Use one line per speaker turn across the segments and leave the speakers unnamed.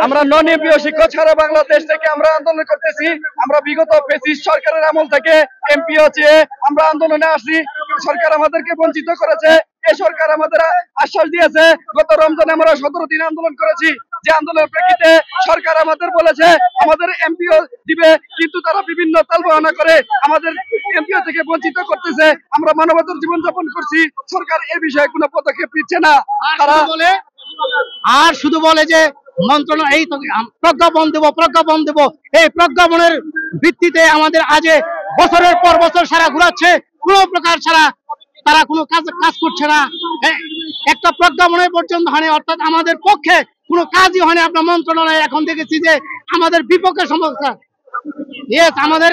আমরা non MPO শিক্ষক ছাড়া বাংলাদেশ থেকে আমরা আন্দোলন করতেছি। আমরা বিগত ফ্যাসিস্ট সরকারের আমল থেকে এমপিও চেয়ে আমরা আন্দোলনে আসি। সরকার আমাদেরকে বঞ্চিত করেছে। এই সরকার আমাদের আশ্বাস দিয়েছে। গত রমজানে আমরা 17 দিন আন্দোলন করেছি। যে আন্দোলনের প্রেক্ষিতে সরকার আমাদের বলেছে আমাদের এমপিও দিবে, কিন্তু তারা বিভিন্ন তালবাহানা করে আমাদের এমপিও থেকে বঞ্চিত করতেছে। আমরা মানবতার জীবনযাপন করছি, সরকার এ বিষয়ে কোনো পদক্ষেপ নিচ্ছে না। তারা
শুধু বলে যে মন্ত্রণালয় এই প্রজ্ঞাপন দেব। এই প্রজ্ঞাপনের ভিত্তিতে আমাদের আজ বছরের পর বছর সারা ঘুরাচ্ছে, কোনো প্রকার সারা তারা কোনো কাজ করছে না। একটা প্রজ্ঞাপনের পর্যন্ত হয়নি, অর্থাৎ আমাদের পক্ষে কোনো কাজই হয়নি। আপনার মন্ত্রণালয় এখন দেখেছি যে আমাদের বিপক্ষে সমস্যা। আমাদের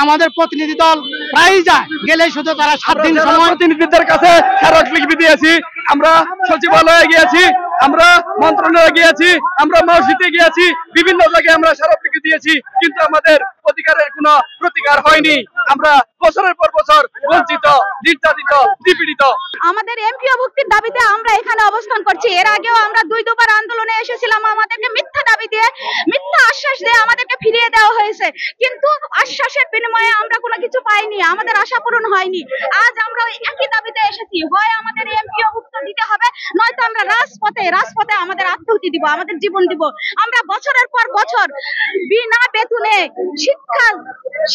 আমাদের প্রতিনিধি দল প্রায় যায়, গেলে শুধু তারা 7 দিন সময়
প্রতিনিধিদের কাছে স্মারকলিপি দিয়েছি। আমরা সচিবালয়ে গিয়েছি, আমরা মন্ত্রণালয়ে গিয়েছি, আমরা মসজিদে গিয়েছি, বিভিন্ন জায়গায় আমরা স্মারকলিপি দিয়েছি, কিন্তু আমাদের অধিকারের কোনো প্রতিকার হয়নি। আমরা বছরের পর বছর বঞ্চিত, নির্যাতিত, নিপীড়িত।
আমাদের এমপিও ভুক্তির দাবিতে আমরা এখানে অবস্থান করছি। এর আগেও আমরা 2-2বার আন্দোলনে এসেছিলাম। আমাদেরকে মিথ্যা দাবি দিয়ে, মিথ্যা আশ্বাস দিয়ে আমাদেরকে ফিরিয়ে দেওয়া হয়েছে, কিন্তু আশ্বাসের বিনিময়ে আমরা কোনো কিছু পাইনি, আমাদের আশা পূরণ হয়নি। আজ আমরা ওই একই দাবিতে এসেছি, হয় আমাদের এমপিও ভুক্ত দিতে হবে, নয়তো আমরা রাজপথে আমাদের আত্মহতি দিব, আমাদের জীবন দিব। আমরা বছরের পর বছর বিনা বেতনে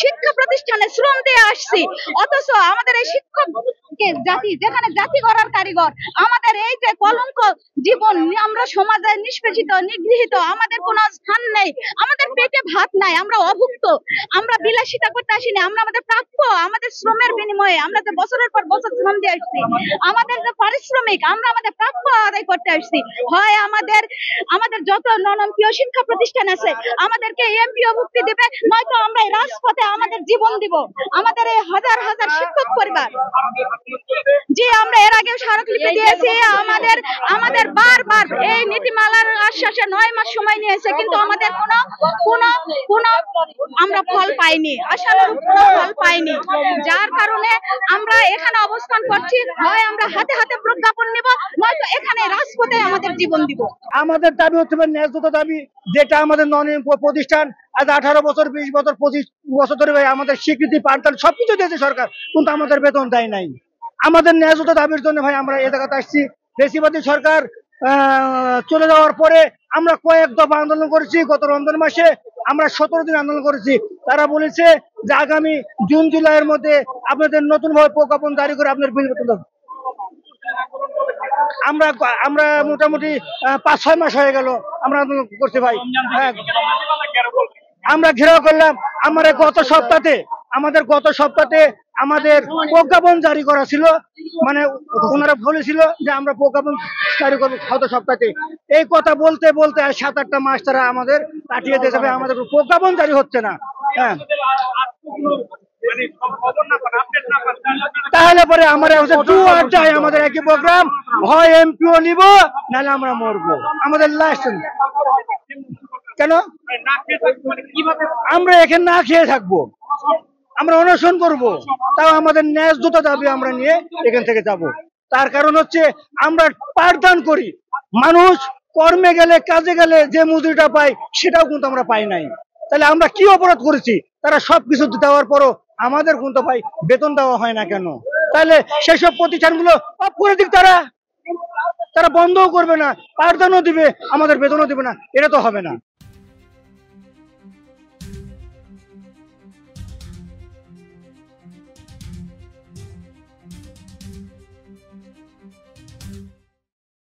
শিক্ষা প্রতিষ্ঠানে শ্রম দিয়ে আসছি, অথচ আমাদের এই শিক্ষক জাতি, যেখানে জাতি গড়ার কারিগর, আমাদের এই যে কলঙ্ক জীবন, আমরা সমাজে নিষ্পেষিত, নিগৃহীত, আমাদের কোনো স্থান নেই, আমাদের পেটে ভাত নাই, আমরা অভুক্ত। আমরা বিলাসিতা করতে আসিনি, আমরা আমাদের প্রাপ্য, আমাদের শ্রমের বিনিময়ে আমরা যে বছরের পর বছর শ্রম দিয়ে আসছি, আমাদের যে পারিশ্রমিক, আমরা আমাদের প্রাপ্য আদায় করতে আসছি। হয় আমাদের যত নন এমপিও শিক্ষা প্রতিষ্ঠান আছে আমাদেরকে এমপিও ভুক্তি দিবে, নয়তো আমরা এই রাজপথে আমাদের জীবন দিব। আমাদের এই হাজার হাজার শিক্ষক পরিবার, যে আমরা এর আগে স্মারকলিপি দিয়েছি, আমাদের বারবার এই নীতিমালার আশ্বাসে 9 মাস সময় নিয়েছে, কিন্তু আমাদের কোনো আমরা ফল পাইনি, আশানুরূপ কোনো ফল পাইনি। যার কারণে আমরা এখানে অবস্থান করছি, হয় আমরা হাতে হাতে প্রজ্ঞাপন নিব, নয়তো এখানে রাজপথে আমাদের জীবন দিব।
আমাদের দাবি হচ্ছে ন্যায্য দাবি, যেটা আমাদের নন এমপিও প্রতিষ্ঠান আজ 18 বছর 20 বছর 25 বছর ধরে আমাদের স্বীকৃতি পাঠদান সবকিছু দিয়েছে সরকার, কিন্তু আমাদের বেতন দেয় নাই। আমাদের ন্যায্য দাবির জন্য ভাই আমরা এ জায়গাতে আসছি। ফ্যাসিবাদী সরকার চলে যাওয়ার পরে আমরা কয়েক দফা আন্দোলন করেছি। গত রমজান মাসে আমরা 17 দিন আন্দোলন করেছি। তারা বলেছে যে আগামী জুন জুলাইয়ের মধ্যে আপনাদের নতুন ভাবে প্রজ্ঞাপন জারি করে আপনার বিল বেতন দেবো। আমরা মোটামুটি 5-6 মাস হয়ে গেল আমরা আন্দোলন করছি ভাই। আমরা ঘেরাও করলাম। আমাদের গত সপ্তাহে আমাদের প্রজ্ঞাপন জারি করা ছিল, মানে ওনারা বলেছিল যে আমরা প্রজ্ঞাপন জারি করবো গত সপ্তাহে। এই কথা বলতে বলতে 7-8টা মাস তারা আমাদের কাটিয়ে দিয়ে যাবে, আমাদের প্রজ্ঞাপন জারি হচ্ছে না। হ্যাঁ, তাহলে পরে আমরা আমাদের একই প্রোগ্রাম, হয় এমপিও নিব নাহলে আমরা মরবো। আমাদের লাস্ট কেন আমরা এখানে না খেয়ে থাকবো, আমরা অনশন করব, তাও আমাদের ন্যায্য দাবি আমরা নিয়ে এখান থেকে যাব। তার কারণ হচ্ছে আমরা পাঠদান করি, মানুষ কর্মে গেলে কাজে গেলে যে মজুরিটা পাই সেটাও কিন্তু আমরা পাই নাই। তাহলে আমরা কি অপরাধ করেছি? তারা সবকিছু দেওয়ার পরও আমাদের কিন্তু ভাই বেতন দেওয়া হয় না কেন? তাহলে সেসব প্রতিষ্ঠানগুলো অফ করে দিক, তারা বন্ধও করবে না, পাঠদানও দিবে, আমাদের বেতনও দিবে না, এটা তো হবে না।